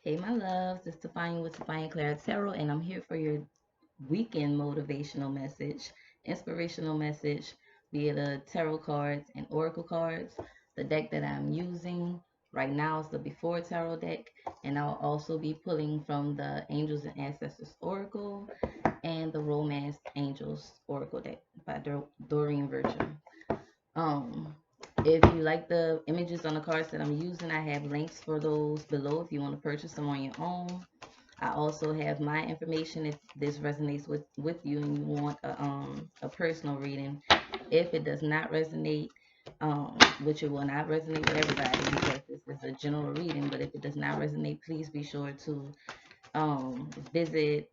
Hey, my loves, it's Tefani with tfawniaclairetarot, and I'm here for your weekend motivational message, inspirational message via the tarot cards and oracle cards. The deck that I'm using right now is the Before Tarot deck, and I'll also be pulling from the Angels and Ancestors Oracle and the Romance Angels Oracle deck by Doreen Virtue. Um, if you like the images on the cards that I'm using, I have links for those below if you want to purchase them on your own. I also have my information if this resonates with you and you want a personal reading. If it does not resonate, which it will not resonate with everybody because this is a general reading, but if it does not resonate, please be sure to visit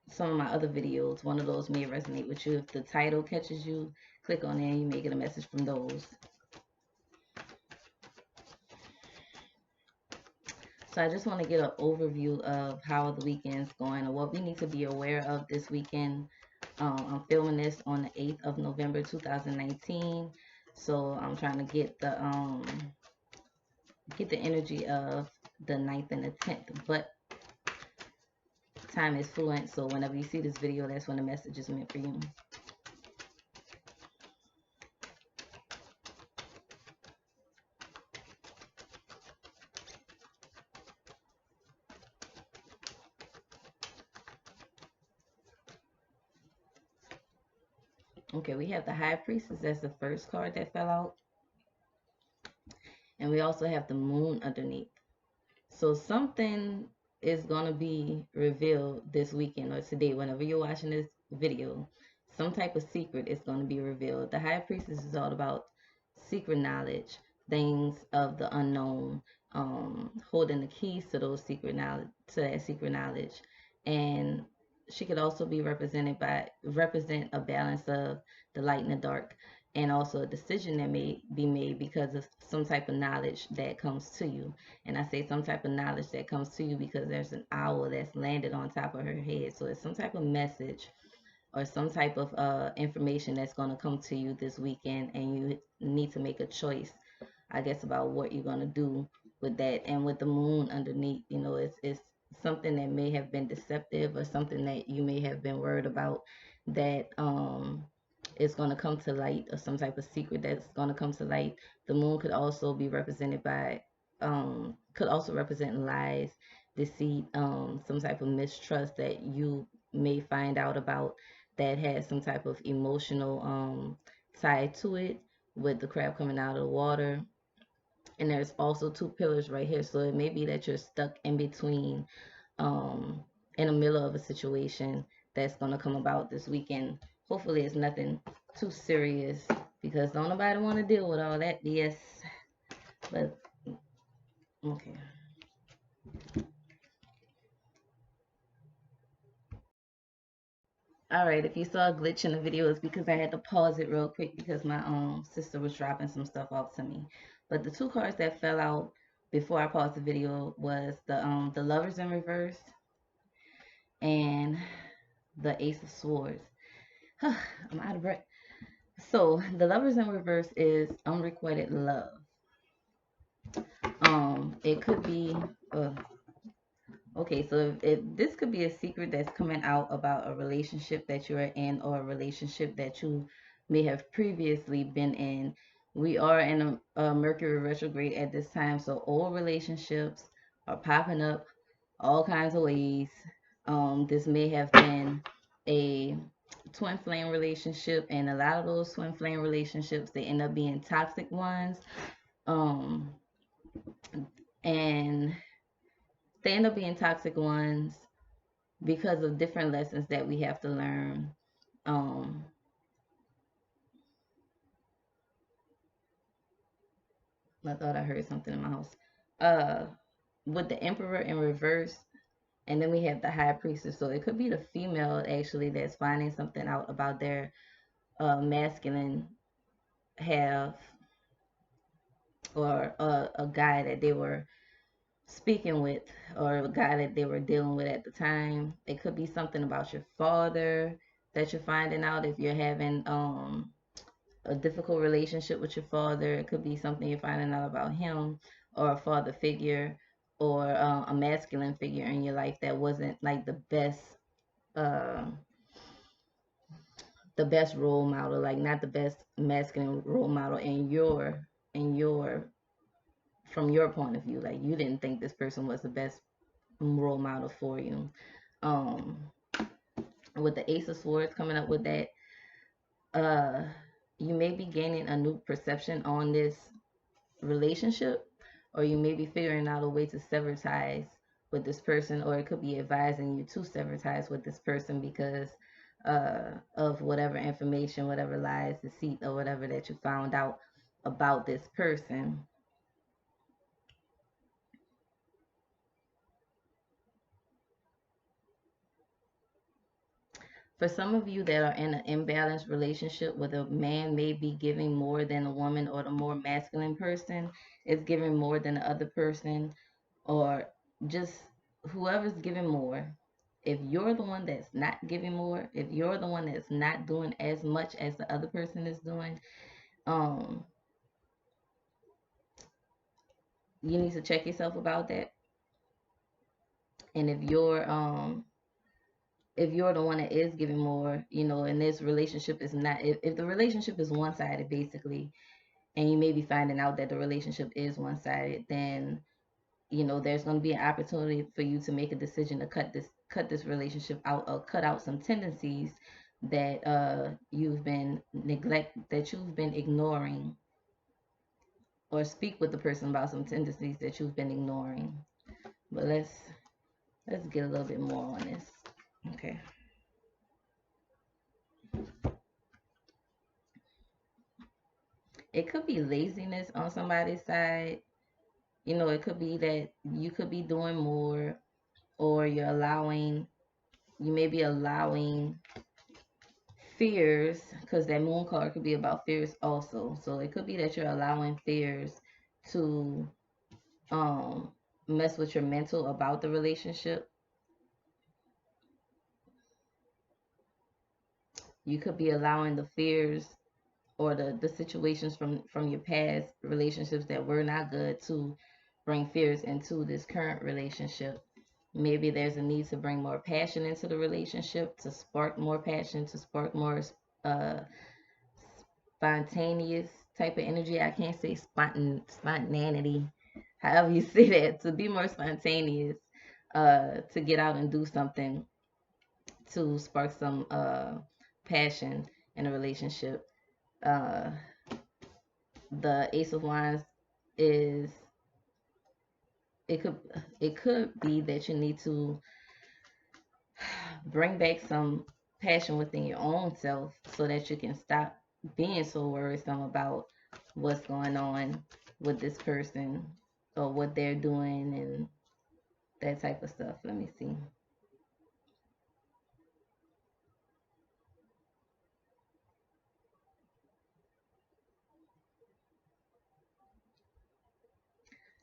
some of my other videos. One of those may resonate with you. If the title catches you, click on it and you may get a message from those. So I just want to get an overview of how the weekend's going and what we need to be aware of this weekend. I'm filming this on the 8th of November 2019. So I'm trying to get the energy of the 9th and the 10th. But time is fluent, so whenever you see this video, that's when the message is meant for you. Okay, we have the High Priestess. That's the first card that fell out. And we also have the Moon underneath. So something is going to be revealed this weekend or today, whenever you're watching this video. Some type of secret is going to be revealed. The High Priestess is all about secret knowledge, things of the unknown, holding the keys to those secret knowledge, to that secret knowledge. And she could also be represented by represent a balance of the light and the dark, and also a decision that may be made because of some type of knowledge that comes to you. And I say some type of knowledge that comes to you because there's an owl that's landed on top of her head. So it's some type of message or some type of information that's going to come to you this weekend, and you need to make a choice, I guess, about what you're going to do with that. And with the moon underneath, you know, it's something that may have been deceptive or something that you may have been worried about that is going to come to light, or some type of secret that's going to come to light. The moon could also be represented by could also represent lies, deceit, some type of mistrust that you may find out about that has some type of emotional tie to it, with the crab coming out of the water. And there's also two pillars right here, so it may be that you're stuck in between, um in the middle of a situation that's going to come about this weekend. Hopefully it's nothing too serious, because don't nobody want to deal with all that BS. But okay. All right, if you saw a glitch in the video, it's because I had to pause it real quick because my sister was dropping some stuff off to me. But the two cards that fell out before I paused the video was the Lovers in reverse and the Ace of Swords. I'm out of breath. So the Lovers in reverse is unrequited love. It could be okay, so if this could be a secret that's coming out about a relationship that you're in, or a relationship that you may have previously been in. We are in a Mercury retrograde at this time, so old relationships are popping up all kinds of ways. This may have been a twin flame relationship, and a lot of those twin flame relationships, they end up being toxic ones. Um, and they end up being toxic ones because of different lessons that we have to learn. Um, I thought I heard something in my house. Uh, with the Emperor in reverse, and then we have the High Priestess. So it could be the female actually that's finding something out about their masculine half, or a guy that they were speaking with, or a guy that they were dealing with at the time. It could be something about your father that you're finding out if you're having a difficult relationship with your father. It could be something you're finding out about him, or a father figure, or a masculine figure in your life that wasn't like uh, the best role model, like not the best masculine role model in your from your point of view. Like you didn't think this person was the best role model for you. Um, with the Ace of Swords coming up with that, uh, you may be gaining a new perception on this relationship, or you may be figuring out a way to sever ties with this person, or it could be advising you to sever ties with this person because of whatever information, whatever lies, deceit, or whatever that you found out about this person. For some of you that are in an imbalanced relationship where the man may be giving more than a woman, or the more masculine person is giving more than the other person, or just whoever's giving more, if you're the one that's not giving more, if you're the one that's not doing as much as the other person is doing, um, you need to check yourself about that. And if you're the one that is giving more, and this relationship is not, if the relationship is one-sided basically, and you may be finding out that the relationship is one-sided, then there's going to be an opportunity for you to make a decision to cut this relationship out, or cut out some tendencies that you've been ignoring, or speak with the person about some tendencies that you've been ignoring. But let's get a little bit more on this. Okay. It could be laziness on somebody's side. It could be that you could be doing more, or you may be allowing fears, because that moon card could be about fears also. So it could be that you're allowing fears to mess with your mental about the relationship. You could be allowing the fears, or the situations from your past relationships that were not good, to bring fears into this current relationship. Maybe there's a need to bring more passion into the relationship, to spark more passion, to spark more uh, spontaneous type of energy. I can't say spontaneity, however you say that, to be more spontaneous, to get out and do something to spark some passion in a relationship. Uh, the Ace of Wands is it could it could be that you need to bring back some passion within your own self, so that you can stop being so worrisome about what's going on with this person, or what they're doing, and that type of stuff. Let me see.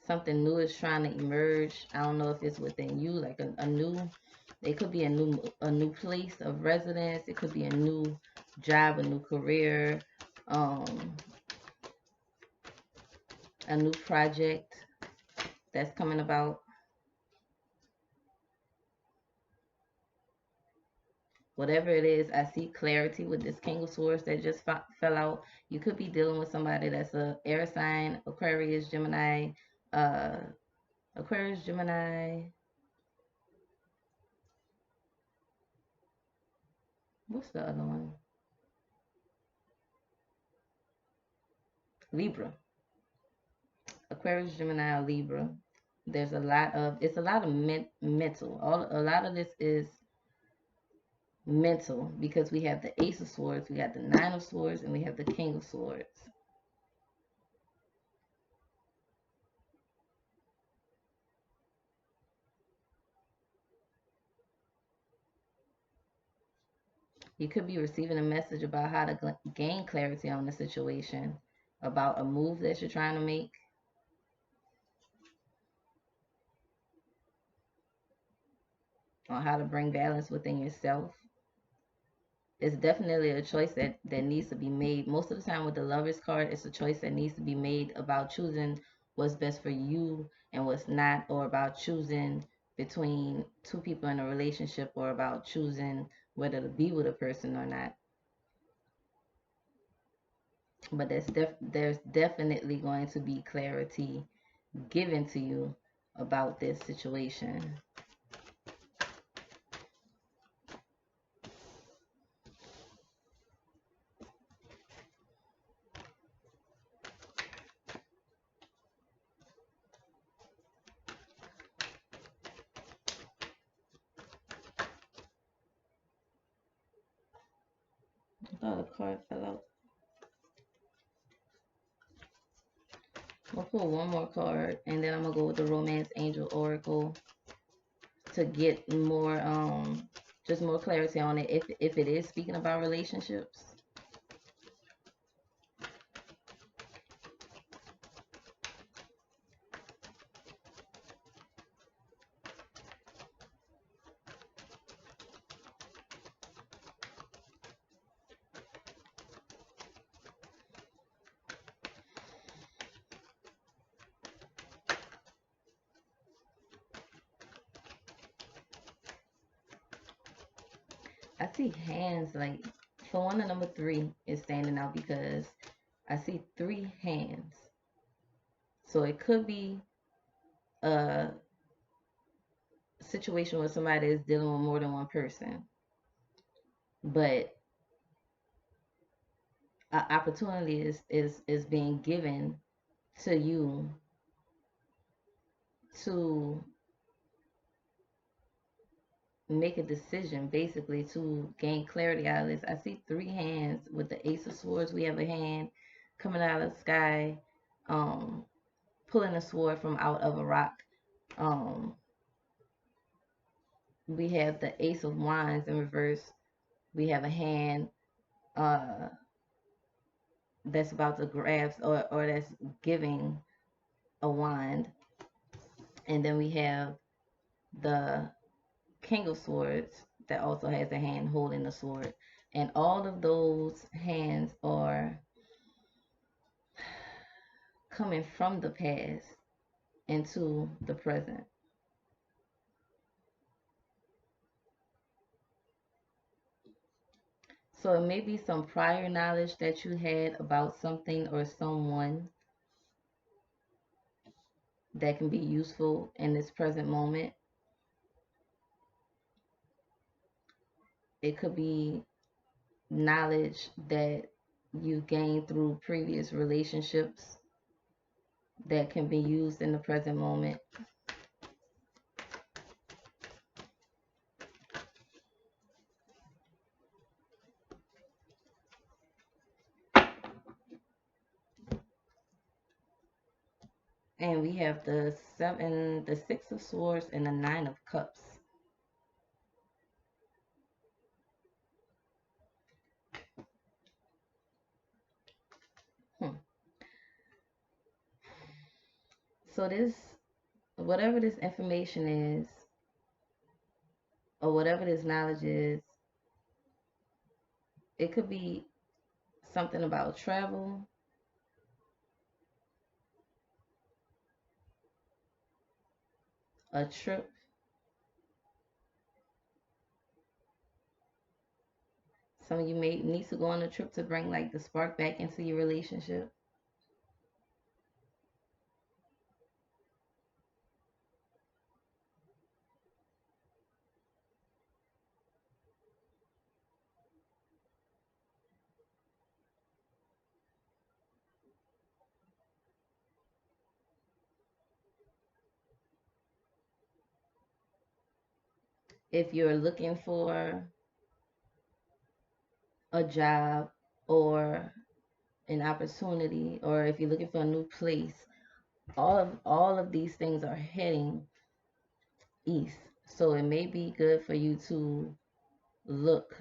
Something new is trying to emerge. I don't know if it's within you, like a new, it could be a new place of residence. It could be a new job, a new career, um, a new project that's coming about. Whatever it is, I see clarity with this King of Swords that just fell out. You could be dealing with somebody that's a air sign, Aquarius, Gemini, uh, Aquarius, Gemini. What's the other one? Libra. Aquarius, Gemini, or Libra. It's a lot of mental. A lot of this is mental, because we have the Ace of Swords, we have the Nine of Swords, and we have the King of Swords. You could be receiving a message about how to gain clarity on the situation, about a move that you're trying to make, on how to bring balance within yourself. It's definitely a choice that needs to be made. Most of the time with the Lovers card, it's a choice that needs to be made about choosing what's best for you and what's not, or about choosing between two people in a relationship, or about choosing whether to be with a person or not. But there's definitely going to be clarity given to you about this situation. I thought a card fell out. I'm gonna pull one more card, and then I'm gonna go with the Romance Angel Oracle to get more just more clarity on it, if it is speaking about relationships. I see hands, like for one, the number 3 is standing out because I see 3 hands. So it could be a situation where somebody is dealing with more than one person, but an opportunity is being given to you to make a decision, basically, to gain clarity out of this. I see 3 hands with the Ace of Swords. We have a hand coming out of the sky, pulling a sword from out of a rock. We have the Ace of Wands in reverse. We have a hand that's about to grasp, or that's giving a wand. And then we have the King of Swords that also has a hand holding the sword. And all of those hands are coming from the past into the present. So it may be some prior knowledge that you had about something or someone that can be useful in this present moment. It could be knowledge that you gained through previous relationships that can be used in the present moment. And we have the 6 of Swords, and the 9 of Cups. So this, whatever this information is, or whatever this knowledge is, it could be something about travel, a trip. Some of you may need to go on a trip to bring like the spark back into your relationship. If you're looking for a job or an opportunity, or if you're looking for a new place, all of these things are heading east. So it may be good for you to look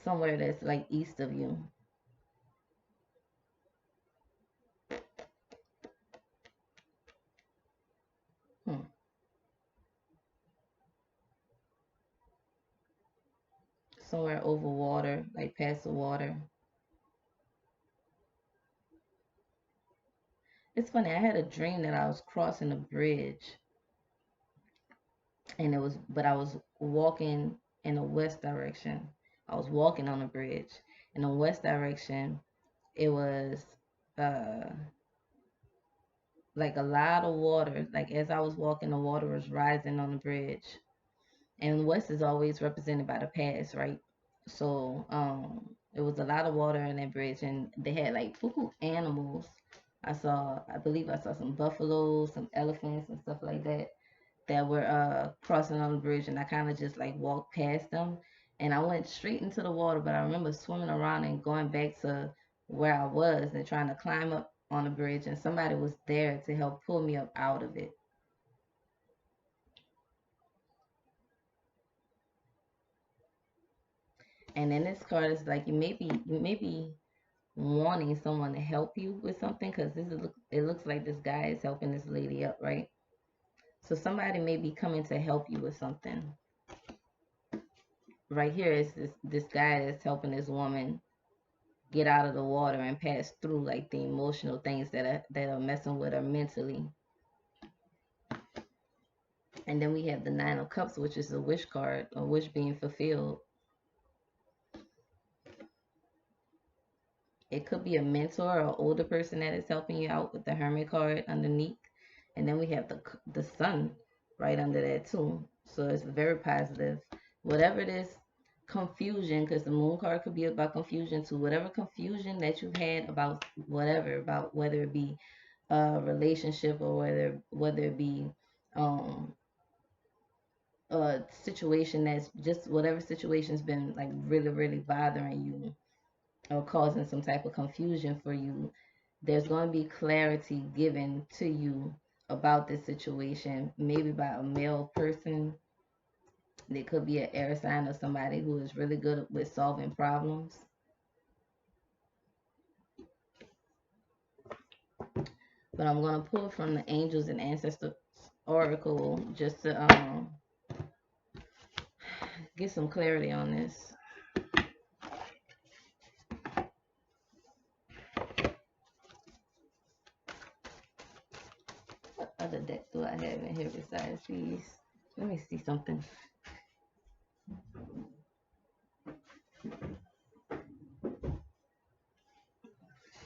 somewhere that's like east of you. Somewhere over water, like past the water. It's funny, I had a dream that I was crossing a bridge, and I was walking in a west direction. I was walking on a bridge. In the west direction, it was uh like a lot of water. Like as I was walking, the water was rising on the bridge. And west is always represented by the past, right? So it was a lot of water in that bridge, and they had like animals. I believe I saw some buffaloes, some elephants, and stuff like that were crossing on the bridge, and I kind of just like walked past them, and I went straight into the water. But I remember swimming around and going back to where I was and trying to climb up on the bridge, and somebody was there to help pull me up out of it. And then this card is like you may be wanting someone to help you with something, because it looks like this guy is helping this lady up, right? So somebody may be coming to help you with something. Right here is this guy that's helping this woman get out of the water and pass through like the emotional things that are messing with her mentally. And then we have the Nine of Cups, which is a wish card, a wish being fulfilled. It could be a mentor or older person that is helping you out with the Hermit card underneath. And then we have the Sun right under that too. So it's very positive. Whatever this confusion, because the Moon card could be about confusion too. Whatever confusion that you've had about whether it be a relationship or whether it be um a situation that's just whatever situation's been like really, really bothering you or causing some type of confusion for you, there's going to be clarity given to you about this situation, maybe by a male person. There could be an air sign or somebody who is really good with solving problems. But I'm going to pull from the Angels and Ancestors Oracle just to get some clarity on this. What other deck do I have in here besides these? Let me see something.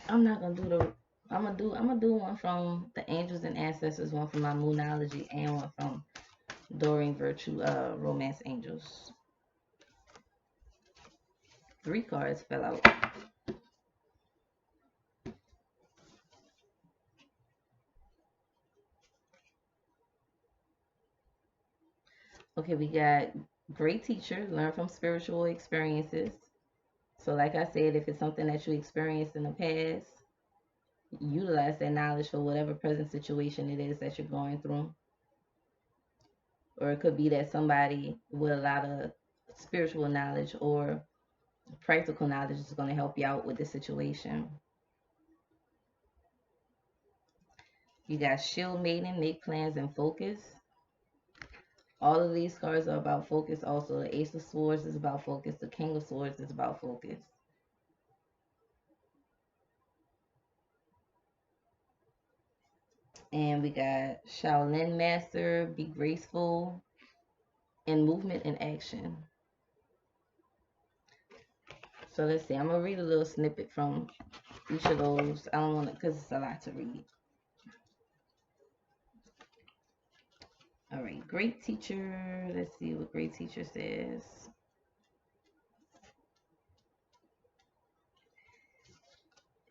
I'm not gonna do the. I'm gonna do one from the Angels and Ancestors, one from my Moonology, and one from Doreen Virtue, Romance Angels. 3 cards fell out. Okay, we got great teacher, learn from spiritual experiences. So like I said, if it's something that you experienced in the past, utilize that knowledge for whatever present situation it is that you're going through. Or it could be that somebody with a lot of spiritual knowledge or practical knowledge is going to help you out with the situation. You got Shield Maiden, make plans and focus. All of these cards are about focus. Also, the Ace of Swords is about focus. The King of Swords is about focus. And we got Shaolin Master, be graceful, and movement and action. So let's see. I'm going to read a little snippet from each of those. I don't want to, because it's a lot to read. All right. Great teacher. Let's see what great teacher says.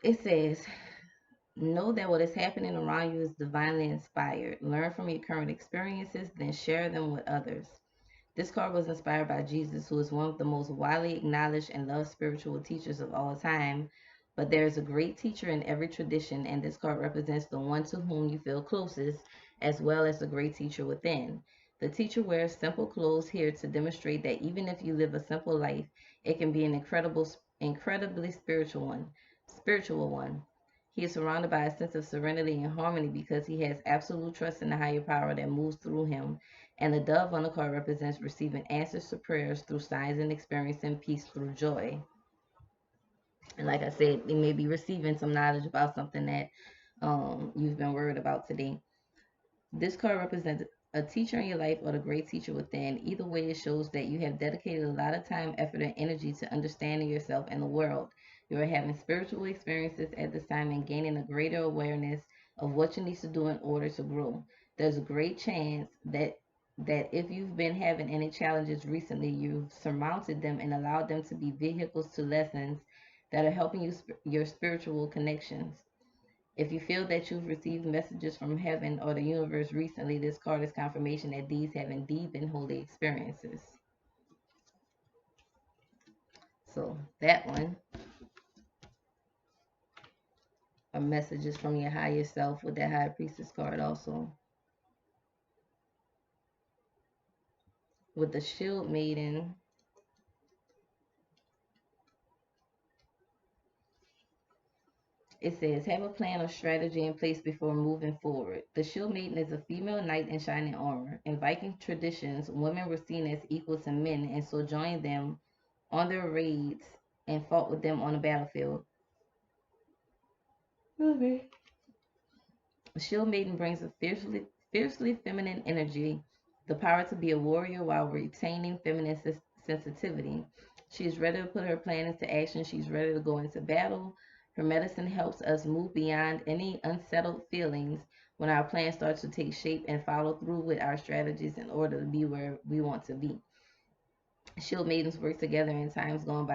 It says, know that what is happening around you is divinely inspired. Learn from your current experiences, then share them with others. This card was inspired by Jesus, who is one of the most widely acknowledged and loved spiritual teachers of all time. But there is a great teacher in every tradition, and this card represents the one to whom you feel closest, as well as the great teacher within. The teacher wears simple clothes here to demonstrate that even if you live a simple life, it can be an incredibly spiritual one. He is surrounded by a sense of serenity and harmony because he has absolute trust in the higher power that moves through him. And the dove on the card represents receiving answers to prayers through signs and experiencing peace through joy. And like I said, they may be receiving some knowledge about something that you've been worried about today. This card represents a teacher in your life or the great teacher within. Either way, it shows that you have dedicated a lot of time, effort, and energy to understanding yourself and the world. You are having spiritual experiences at this time and gaining a greater awareness of what you need to do in order to grow. There's a great chance that if you've been having any challenges recently, you've surmounted them and allowed them to be vehicles to lessons that are helping you your spiritual connections. If you feel that you've received messages from heaven or the universe recently, this card is confirmation that these have indeed been holy experiences. So that one are messages from your higher self with that High Priestess card also. With the Shield Maiden, it says, have a plan or strategy in place before moving forward. The Shield Maiden is a female knight in shining armor. In Viking traditions, women were seen as equal to men, and so joined them on their raids and fought with them on the battlefield. Okay. The Shield Maiden brings a fiercely feminine energy, the power to be a warrior while retaining feminine sensitivity. She is ready to put her plan into action. She's ready to go into battle. Her medicine helps us move beyond any unsettled feelings when our plans start to take shape and follow through with our strategies in order to be where we want to be. Shield maidens work together in times gone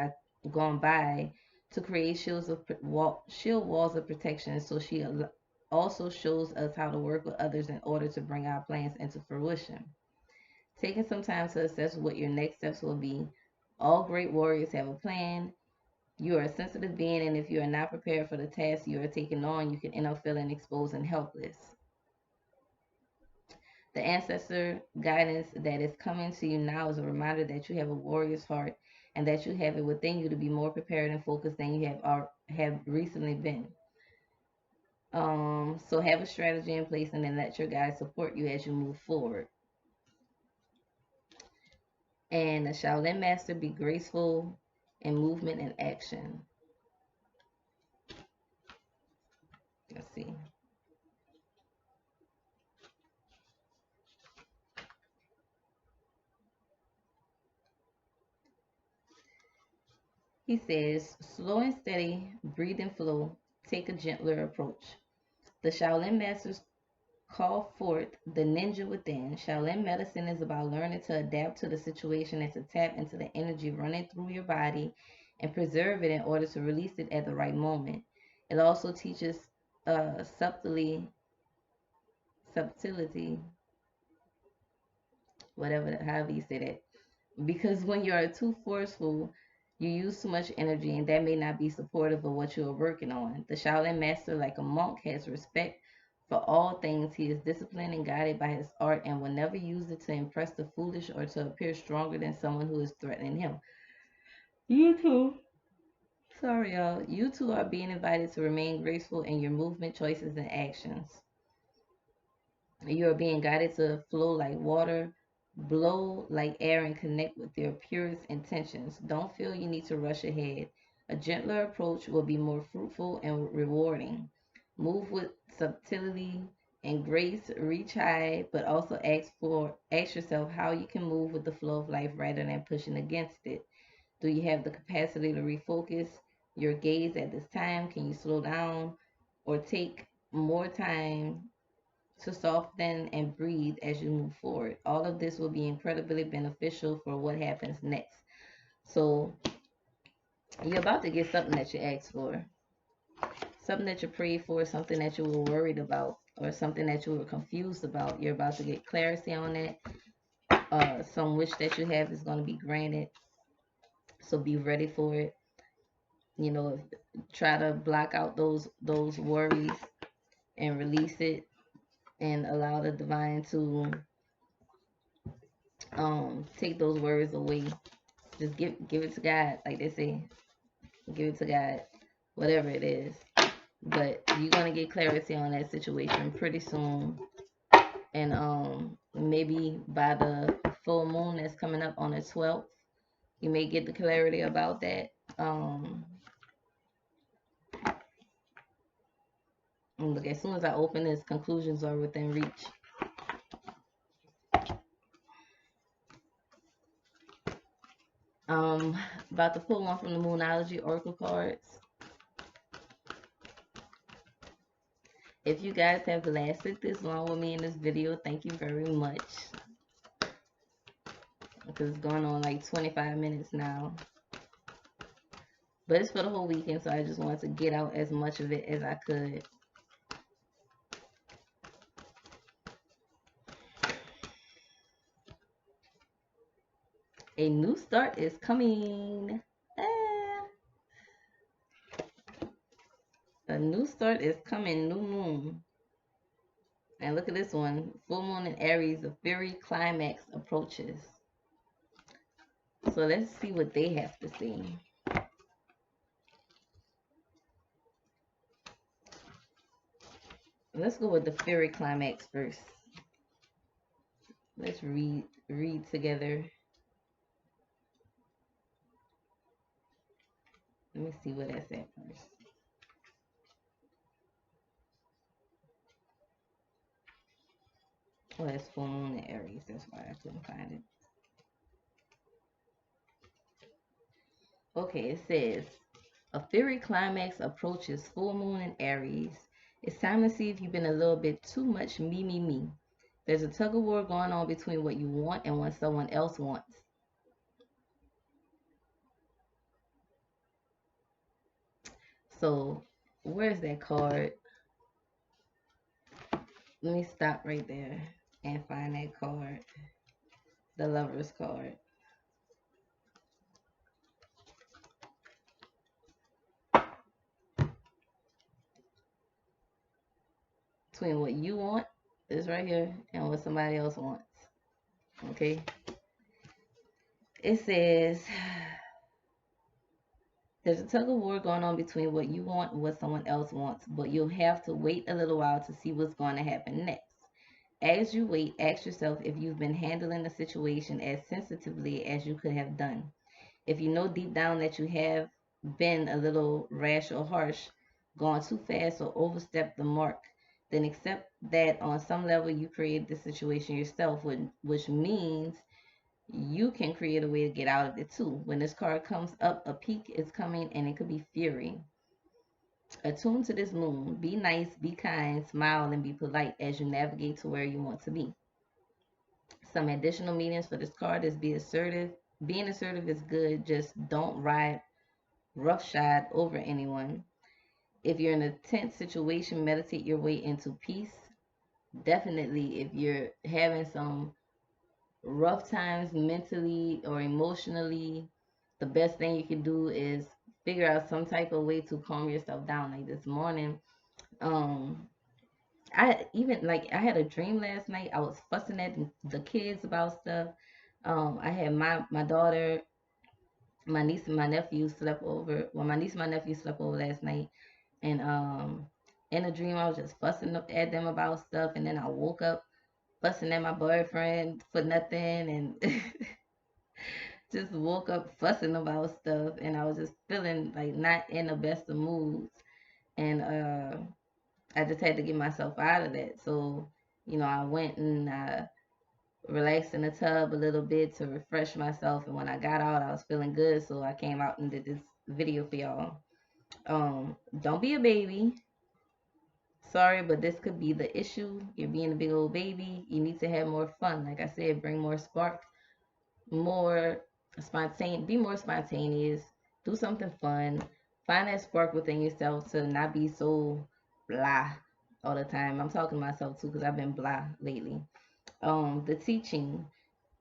by to create shield walls of protection. So she also shows us how to work with others in order to bring our plans into fruition. Taking some time to assess what your next steps will be. All great warriors have a plan. You are a sensitive being, and if you are not prepared for the task you are taking on, you can end up feeling exposed and helpless. The ancestor guidance that is coming to you now is a reminder that you have a warrior's heart and that you have it within you to be more prepared and focused than you have recently been. So have a strategy in place and then let your guides support you as you move forward. And the Shaolin Master, be graceful in movement and action. Let's see. He says, slow and steady, breathe and flow, take a gentler approach. The Shaolin Masters call forth the ninja within. Shaolin medicine is about learning to adapt to the situation and to tap into the energy running through your body and preserve it in order to release it at the right moment. It also teaches subtlety, however you say that. Because when you are too forceful, you use too much energy, and that may not be supportive of what you are working on. The Shaolin master, like a monk, has respect for all things. He is disciplined and guided by his art and will never use it to impress the foolish or to appear stronger than someone who is threatening him. You too. Sorry, y'all. You two are being invited to remain graceful in your movement, choices, and actions. You are being guided to flow like water, blow like air, and connect with your purest intentions. Don't feel you need to rush ahead. A gentler approach will be more fruitful and rewarding. Move with subtlety and grace, reach high, but also ask yourself how you can move with the flow of life rather than pushing against it. Do you have the capacity to refocus your gaze at this time? Can you slow down or take more time to soften and breathe as you move forward? All of this will be incredibly beneficial for what happens next. So you're about to get something that you asked for, something that you prayed for, something that you were worried about, or something that you were confused about. You're about to get clarity on that. Some wish that you have is going to be granted. So be ready for it. You know, try to block out those worries and release it and allow the divine to take those worries away. Just give it to God, like they say. Give it to God, whatever it is. But you're gonna get clarity on that situation pretty soon. And maybe by the full moon that's coming up on the 12th, you may get the clarity about that. And look, as soon as I open this, conclusions are within reach. About to pull one from the Moonology Oracle cards. If you guys have lasted this long with me in this video, thank you very much. Because it's going on like 25 minutes now. But it's for the whole weekend, so I just wanted to get out as much of it as I could. A new start is coming. A new start is coming, new moon. And look at this one. Full moon in Aries, the fiery climax approaches. So let's see what they have to say. Let's go with the fiery climax first. Let's read together. Let me see what that's at first. Oh, that's full moon in Aries. That's why I couldn't find it. Okay, it says, a fiery climax approaches full moon in Aries. It's time to see if you've been a little bit too much me. There's a tug of war going on between what you want and what someone else wants. So, where's that card? Let me stop right there and find that card. The Lover's card. Between what you want is right here and what somebody else wants. Okay? It says, there's a tug of war going on between what you want and what someone else wants, but you'll have to wait a little while to see what's going to happen next. As you wait, ask yourself if you've been handling the situation as sensitively as you could have done. If you know deep down that you have been a little rash or harsh, gone too fast or overstepped the mark, then accept that on some level you created the situation yourself, which means you can create a way to get out of it too. When this card comes up, a peak is coming and it could be fury. Attune to this moon. Be nice, be kind, smile, and be polite as you navigate to where you want to be. Some additional meanings for this card is be assertive. Being assertive is good, just don't ride roughshod over anyone. If you're in a tense situation, meditate your way into peace. Definitely, if you're having some rough times mentally or emotionally, the best thing you can do is figure out some type of way to calm yourself down. Like this morning, I had a dream last night. I was fussing at the kids about stuff. I had my daughter, my niece and my nephew slept over. Well, my niece and my nephew slept over last night, and in a dream I was just fussing up at them about stuff, and then I woke up fussing at my boyfriend for nothing, and just woke up fussing about stuff, and I was just feeling like not in the best of moods, and I just had to get myself out of that. So, I went and relaxed in the tub a little bit to refresh myself, and when I got out, I was feeling good, so I came out and did this video for y'all. Don't be a baby. Sorry, but this could be the issue. You're being a big old baby. You need to have more fun. Like I said, bring more spark, more spontaneous, be more spontaneous, do something fun, find that spark within yourself to not be so blah all the time. I'm talking to myself too because I've been blah lately. The teaching,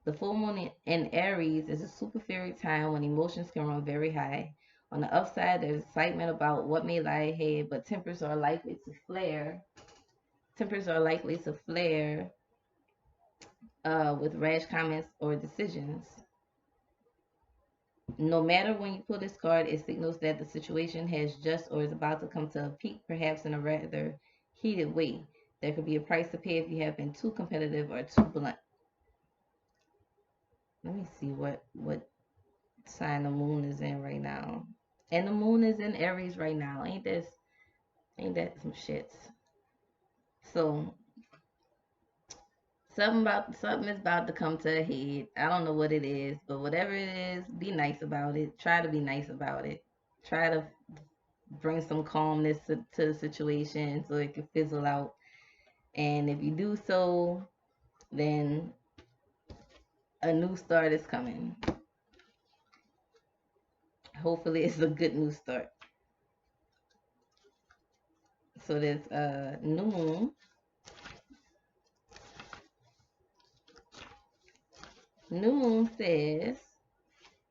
the full moon in Aries is a super fairy time when emotions can run very high. On the upside, there's excitement about what may lie ahead, but tempers are likely to flare. Tempers are likely to flare with rash comments or decisions. No matter when you pull this card, it signals that the situation has just or is about to come to a peak, perhaps in a rather heated way. There could be a price to pay if you have been too competitive or too blunt. Let me see what sign the moon is in right now. And the moon is in Aries right now. Ain't that some shits? So something is about to come to a head. I don't know what it is, but whatever it is, be nice about it. Try to be nice about it. Try to bring some calmness to the situation so it can fizzle out. And if you do so, then a new start is coming. Hopefully, it's a good new start. So there's a new moon. New moon says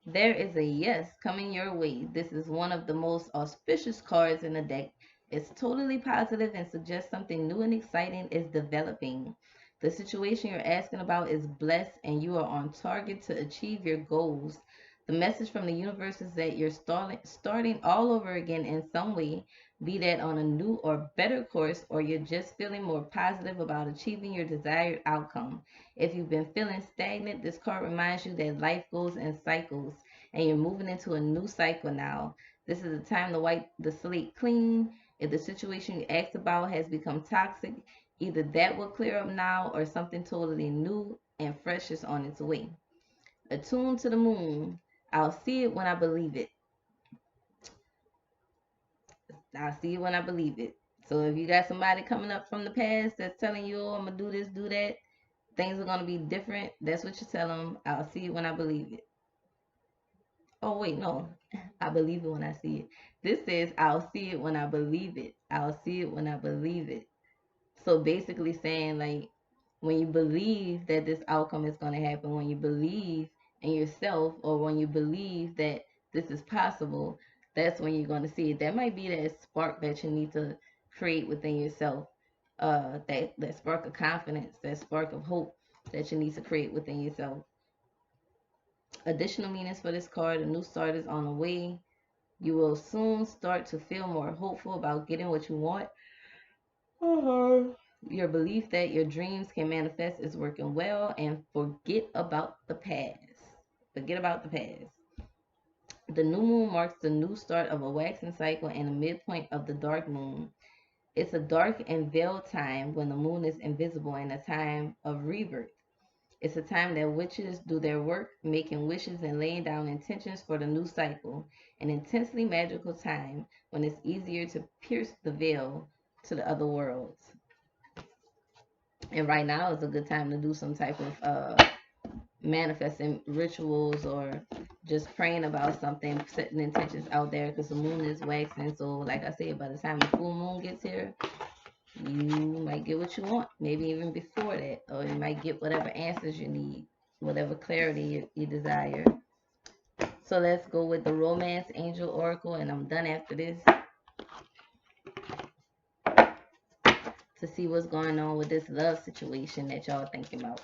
there is a yes coming your way. This is one of the most auspicious cards in the deck. It's totally positive and suggests something new and exciting is developing. The situation you're asking about is blessed and you are on target to achieve your goals. The message from the universe is that you're starting all over again in some way, be that on a new or better course, or you're just feeling more positive about achieving your desired outcome. If you've been feeling stagnant, this card reminds you that life goes in cycles and you're moving into a new cycle now. This is the time to wipe the slate clean. If the situation you asked about has become toxic, either that will clear up now or something totally new and fresh is on its way. Attuned to the moon. I'll see it when I believe it. I'll see it when I believe it. So if you got somebody coming up from the past that's telling you, oh, I'm going to do this, do that, things are going to be different, that's what you tell them. I'll see it when I believe it. Oh, wait, no. I believe it when I see it. This says, I'll see it when I believe it. I'll see it when I believe it. So basically saying, like, when you believe that this outcome is going to happen, when you believe in yourself, or when you believe that this is possible, that's when you're going to see it. That might be that spark that you need to create within yourself. That spark of confidence, that spark of hope that you need to create within yourself. Additional meanings for this card: a new start is on the way. You will soon start to feel more hopeful about getting what you want. Your belief that your dreams can manifest is working well, and forget about the past. Forget about the past. The new moon marks the new start of a waxing cycle and the midpoint of the dark moon. It's a dark and veiled time when the moon is invisible and a time of rebirth. It's a time that witches do their work, making wishes and laying down intentions for the new cycle. An intensely magical time when it's easier to pierce the veil to the other worlds. And right now is a good time to do some type of manifesting rituals or just praying about something, setting intentions out there, because the moon is waxing. So like I said, by the time the full moon gets here, you might get what you want, maybe even before that, or you might get whatever answers you need, whatever clarity you desire. So let's go with the Romance Angel Oracle, and I'm done after this, to see what's going on with this love situation that y'all thinking about.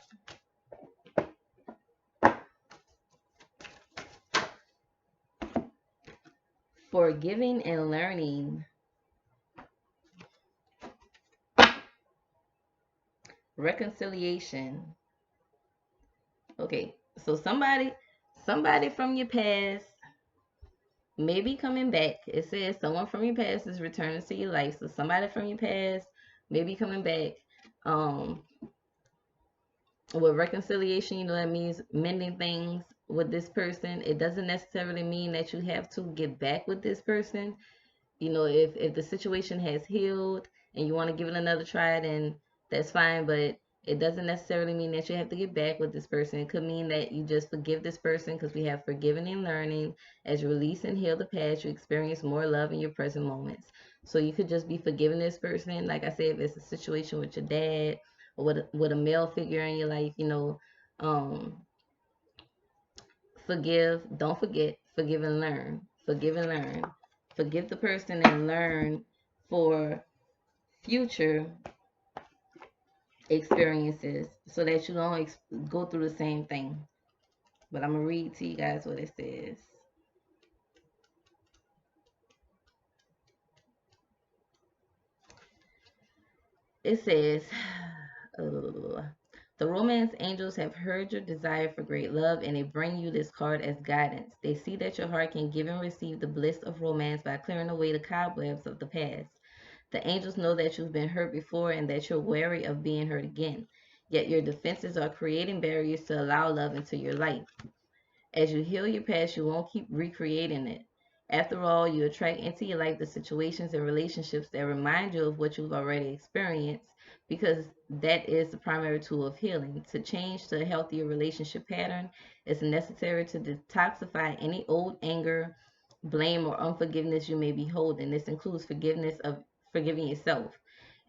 Forgiving and learning. Reconciliation. Okay, so somebody from your past may be coming back. It says someone from your past is returning to your life. So somebody from your past may be coming back. With reconciliation, that means mending things with this person. It doesn't necessarily mean that you have to get back with this person. If the situation has healed and you want to give it another try, then that's fine. But it doesn't necessarily mean that you have to get back with this person. It could mean that you just forgive this person, because we have forgiving and learning. As you release and heal the past, you experience more love in your present moments. So you could just be forgiving this person. Like I said, if it's a situation with your dad or with a male figure in your life, forgive, don't forget, forgive and learn. Forgive and learn. Forgive the person and learn for future experiences so that you don't go through the same thing. But I'm going to read to you guys what it says. It says, the romance angels have heard your desire for great love, and they bring you this card as guidance. They see that your heart can give and receive the bliss of romance by clearing away the cobwebs of the past. The angels know that you've been hurt before and that you're wary of being hurt again. Yet your defenses are creating barriers to allow love into your life. As you heal your past, you won't keep recreating it. After all, you attract into your life the situations and relationships that remind you of what you've already experienced, because that is the primary tool of healing. To change to a healthier relationship pattern, it's necessary to detoxify any old anger, blame, or unforgiveness you may be holding. This includes forgiveness of forgiving yourself.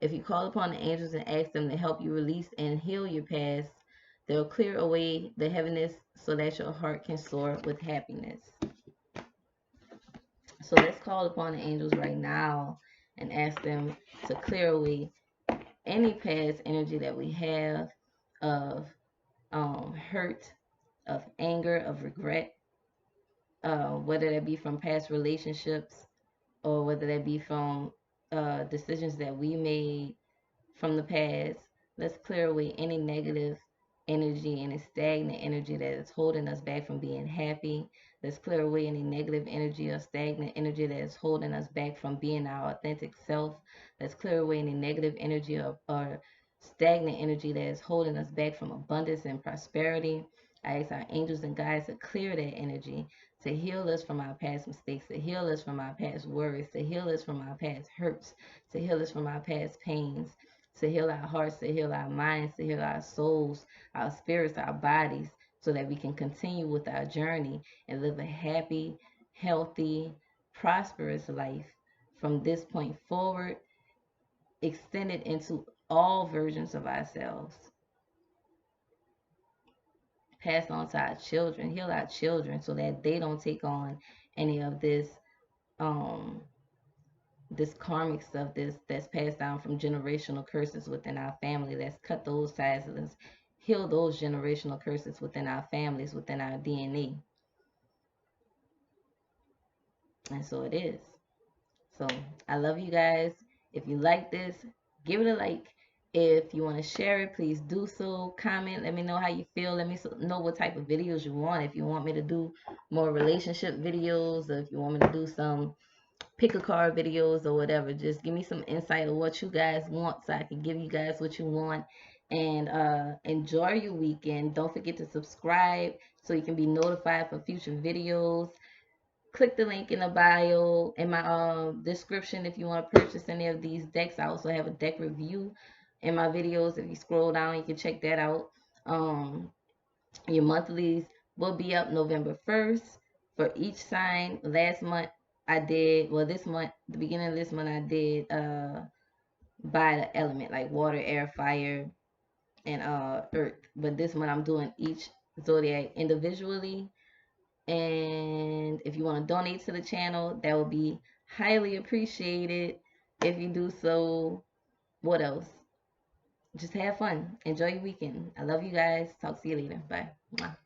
If you call upon the angels and ask them to help you release and heal your past, they'll clear away the heaviness so that your heart can soar with happiness. So let's call upon the angels right now and ask them to clear away any past energy that we have of hurt, of anger, of regret, whether that be from past relationships or whether that be from decisions that we made from the past. Let's clear away any negative energy, any stagnant energy that is holding us back from being happy. Let's clear away any negative energy or stagnant energy that is holding us back from being our authentic self. Let's clear away any negative energy or stagnant energy that is holding us back from abundance and prosperity. I ask our angels and guides to clear that energy, to heal us from our past mistakes, to heal us from our past worries, to heal us from our past hurts, to heal us from our past pains, to heal our hearts, to heal our minds, to heal our souls, our spirits, our bodies, so that we can continue with our journey and live a happy, healthy, prosperous life from this point forward, extended into all versions of ourselves. Pass on to our children, heal our children so that they don't take on any of um this karmic stuff that's passed down from generational curses within our family. Let's cut those ties and let's heal those generational curses within our families, within our DNA. And so it is. So I love you guys. If you like this, give it a like. If you want to share it, please do so. Comment. Let me know how you feel. Let me know what type of videos you want. If you want me to do more relationship videos, or if you want me to do some pick a card videos or whatever, just give me some insight of what you guys want so I can give you guys what you want. And enjoy your weekend. Don't forget to subscribe so you can be notified for future videos. Click the link in the bio in my description if you want to purchase any of these decks. I also have a deck review in my videos. If you scroll down, you can check that out. Your monthlies will be up November 1st for each sign. Last month I did, well, this month, the beginning of this month, I did by the element, like water, air, fire, and earth. But this month I'm doing each zodiac individually. And if you want to donate to the channel, that would be highly appreciated. If you do so, what else? Just have fun. Enjoy your weekend. I love you guys. Talk to you later. Bye. Mwah.